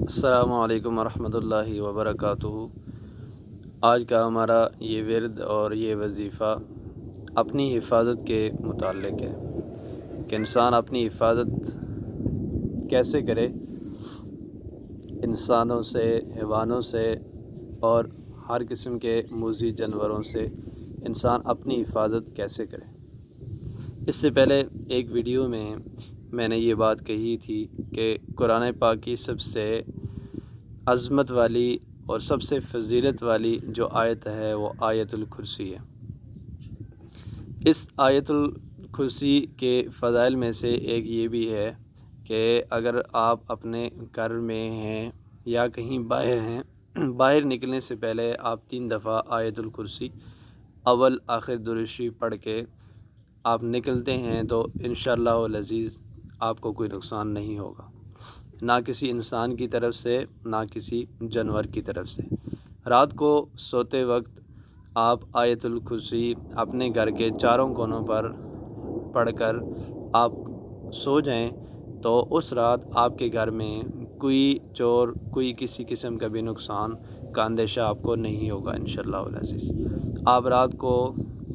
السلام علیکم ورحمۃ اللہ وبرکاتہ۔ آج کا ہمارا یہ ورد اور یہ وظیفہ اپنی حفاظت کے متعلق ہے کہ انسان اپنی حفاظت کیسے کرے، انسانوں سے، حیوانوں سے اور ہر قسم کے موذی جانوروں سے انسان اپنی حفاظت کیسے کرے۔ اس سے پہلے ایک ویڈیو میں نے یہ بات کہی تھی کہ قرآن پاک کی سب سے عظمت والی اور سب سے فضیلت والی جو آیت ہے وہ آیت الکرسی ہے۔ اس آیت الکرسی کے فضائل میں سے ایک یہ بھی ہے کہ اگر آپ اپنے گھر میں ہیں یا کہیں باہر ہیں، باہر نکلنے سے پہلے آپ 3 دفعہ آیت الکرسی اول آخر درود شریف پڑھ کے آپ نکلتے ہیں تو انشاءاللہ العزیز آپ کو کوئی نقصان نہیں ہوگا، نہ کسی انسان کی طرف سے نہ کسی جانور کی طرف سے۔ رات کو سوتے وقت آپ آیت الکرسی اپنے گھر کے چاروں کونوں پر پڑھ کر آپ سو جائیں تو اس رات آپ کے گھر میں کوئی چور، کوئی کسی قسم کا بھی نقصان کا اندیشہ آپ کو نہیں ہوگا انشاءاللہ العزیز۔ آپ رات کو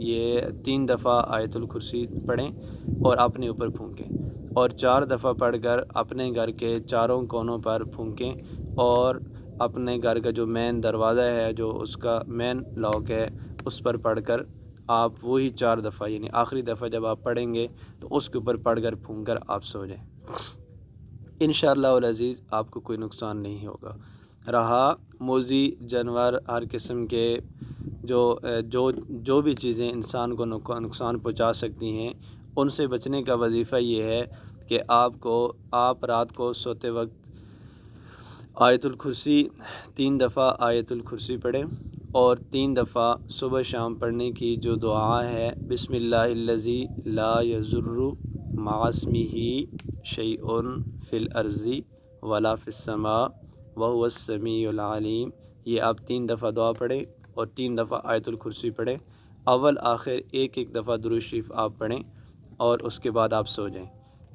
یہ 3 دفعہ آیت الکرسی پڑھیں اور اپنے اوپر پھونکیں، اور 4 دفعہ پڑھ کر اپنے گھر کے چاروں کونوں پر پھونکیں، اور اپنے گھر کا جو مین دروازہ ہے، جو اس کا مین لاک ہے، اس پر پڑھ کر آپ وہی 4 دفعہ یعنی آخری دفعہ جب آپ پڑھیں گے تو اس کے اوپر پڑھ کر پھونک کر آپ سو جائیں، انشاءاللہ العزیز آپ کو کوئی نقصان نہیں ہوگا۔ رہا موذی جانور، ہر قسم کے جو بھی چیزیں انسان کو نقصان پہنچا سکتی ہیں، ان سے بچنے کا وظیفہ یہ ہے کہ آپ رات کو سوتے وقت آیت الکرسی 3 دفعہ آیت الکرسی پڑھیں، اور 3 دفعہ صبح شام پڑھنے کی جو دعا ہے، بسم اللہ الذی لا یضر مع اسمہ شیء فی الارض ولا فی السماء وهو السمیع العلیم، یہ آپ 3 دفعہ دعا پڑھیں اور 3 دفعہ آیت الکرسی پڑھیں، اول آخر ایک دفعہ درود شریف آپ پڑھیں اور اس کے بعد آپ سو جائیں،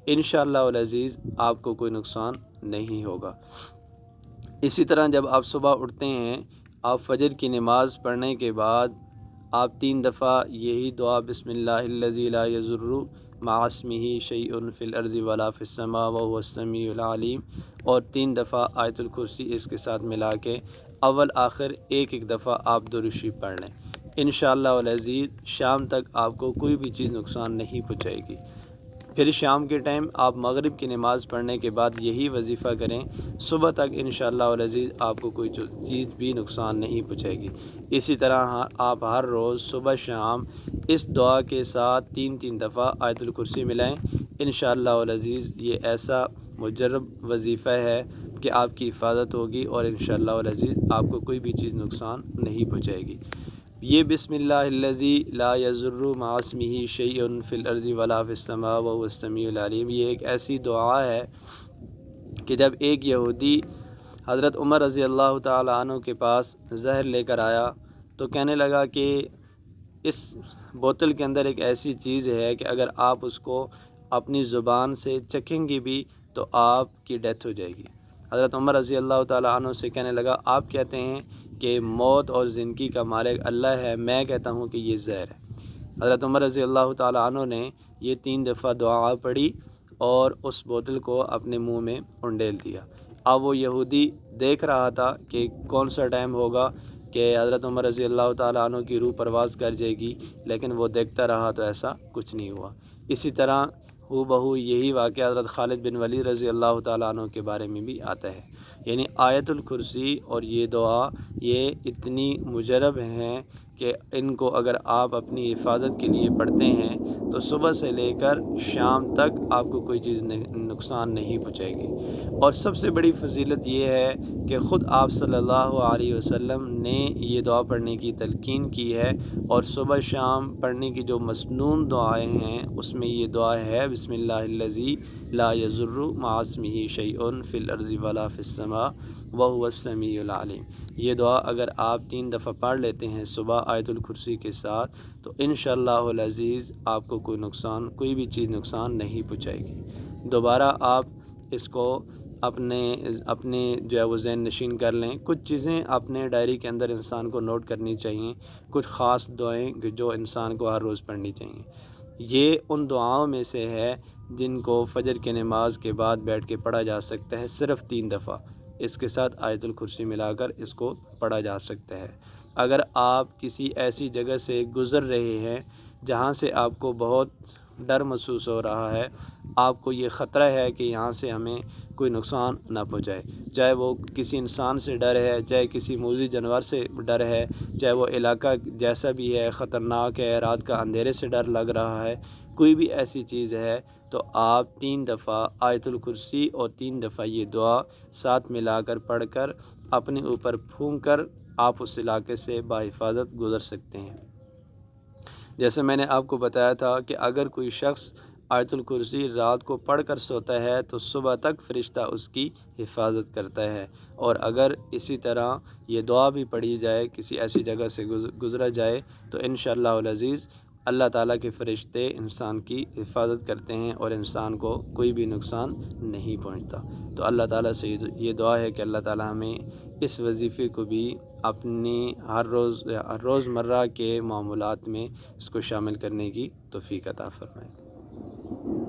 انشاءاللہ العزیز آپ کو کوئی نقصان نہیں ہوگا۔ اسی طرح جب آپ صبح اٹھتے ہیں، آپ فجر کی نماز پڑھنے کے بعد آپ 3 دفعہ یہی دعا بسم اللہ الذی لا یضر مع اسمہ شیء فی الارض ولا فی السماء وهو السمیع العلیم، اور 3 دفعہ آیت الکرسی اس کے ساتھ ملا کے اول آخر ایک دفعہ آپ درود شریف پڑھ لیں، انشاءاللہ العزیز شام تک آپ کو کوئی بھی چیز نقصان نہیں پہنچائے گی۔ پھر شام کے ٹائم آپ مغرب کی نماز پڑھنے کے بعد یہی وظیفہ کریں، صبح تک انشاءاللہ العزیز آپ کو کوئی چیز بھی نقصان نہیں پہنچائے گی۔ اسی طرح آپ ہر روز صبح شام اس دعا کے ساتھ 3 دفعہ آیت الکرسی ملائیں، انشاءاللہ العزیز یہ ایسا مجرب وظیفہ ہے کہ آپ کی حفاظت ہوگی اور انشاءاللہ العزیز آپ کو کوئی بھی چیز نقصان نہیں پہنچائے گی۔ یہ بسم اللہ الذی لا یضر مع اسمہ شیء فی الارض ولا فی السماء وهو السمیع العلیم، یہ ایک ایسی دعا ہے کہ جب ایک یہودی حضرت عمر رضی اللہ تعالی عنہ کے پاس زہر لے کر آیا تو کہنے لگا کہ اس بوتل کے اندر ایک ایسی چیز ہے کہ اگر آپ اس کو اپنی زبان سے چکھیں گے بھی تو آپ کی ڈیتھ ہو جائے گی۔ حضرت عمر رضی اللہ تعالی عنہ سے کہنے لگا، آپ کہتے ہیں کہ موت اور زندگی کا مالک اللہ ہے، میں کہتا ہوں کہ یہ زہر ہے۔ حضرت عمر رضی اللہ تعالی عنہ نے یہ 3 دفعہ دعا پڑھی اور اس بوتل کو اپنے منہ میں انڈیل دیا۔ اب وہ یہودی دیکھ رہا تھا کہ کون سا ٹائم ہوگا کہ حضرت عمر رضی اللہ تعالی عنہ کی روح پرواز کر جائے گی، لیکن وہ دیکھتا رہا تو ایسا کچھ نہیں ہوا۔ اسی طرح بہو یہی واقعہ حضرت خالد بن ولید رضی اللہ تعالی عنہ کے بارے میں بھی آتا ہے۔ یعنی آیت الکرسی اور یہ دعا یہ اتنی مجرب ہیں کہ ان کو اگر آپ اپنی حفاظت کے لیے پڑھتے ہیں تو صبح سے لے کر شام تک آپ کو کوئی چیز نقصان نہیں پہنچائے گی۔ اور سب سے بڑی فضیلت یہ ہے کہ خود آپ صلی اللہ علیہ وسلم نے یہ دعا پڑھنے کی تلقین کی ہے، اور صبح شام پڑھنے کی جو مسنون دعائیں ہیں اس میں یہ دعا ہے بسم اللہ الذی لا یضر مع اسمہ شیء فی الارض ولا فی السماء وهو السمیع العلیم۔ یہ دعا اگر آپ 3 دفعہ پڑھ لیتے ہیں صبح آیت الکرسی کے ساتھ تو انشاءاللہ العزیز آپ کو کوئی بھی چیز نقصان نہیں پہنچائے گی۔ دوبارہ آپ اس کو اپنے جو ہے وہ ذہن نشین کر لیں۔ کچھ چیزیں اپنے ڈائری کے اندر انسان کو نوٹ کرنی چاہیے، کچھ خاص دعائیں جو انسان کو ہر روز پڑھنی چاہیے۔ یہ ان دعاؤں میں سے ہے جن کو فجر کی نماز کے بعد بیٹھ کے پڑھا جا سکتا ہے صرف 3 دفعہ۔ اس کے ساتھ آیت الکرسی ملا کر اس کو پڑھا جا سکتا ہے۔ اگر آپ کسی ایسی جگہ سے گزر رہے ہیں جہاں سے آپ کو بہت ڈر محسوس ہو رہا ہے، آپ کو یہ خطرہ ہے کہ یہاں سے ہمیں کوئی نقصان نہ پہنچائے، چاہے وہ کسی انسان سے ڈر ہے، چاہے کسی موذی جانور سے ڈر ہے، چاہے وہ علاقہ جیسا بھی ہے خطرناک ہے، رات کا اندھیرے سے ڈر لگ رہا ہے، کوئی بھی ایسی چیز ہے تو آپ 3 دفعہ آیت الکرسی اور 3 دفعہ یہ دعا ساتھ ملا کر پڑھ کر اپنے اوپر پھونک کر آپ اس علاقے سے بحفاظت گزر سکتے ہیں۔ جیسے میں نے آپ کو بتایا تھا کہ اگر کوئی شخص آیت الکرسی رات کو پڑھ کر سوتا ہے تو صبح تک فرشتہ اس کی حفاظت کرتا ہے، اور اگر اسی طرح یہ دعا بھی پڑھی جائے، کسی ایسی جگہ سے گزرا جائے، تو انشاءاللہ العزیز اللہ تعالیٰ کے فرشتے انسان کی حفاظت کرتے ہیں اور انسان کو کوئی بھی نقصان نہیں پہنچتا۔ تو اللہ تعالیٰ سے یہ دعا ہے کہ اللہ تعالیٰ ہمیں اس وظیفے کو بھی اپنی ہر روز مرہ کے معمولات میں اس کو شامل کرنے کی توفیق عطا فرمائے۔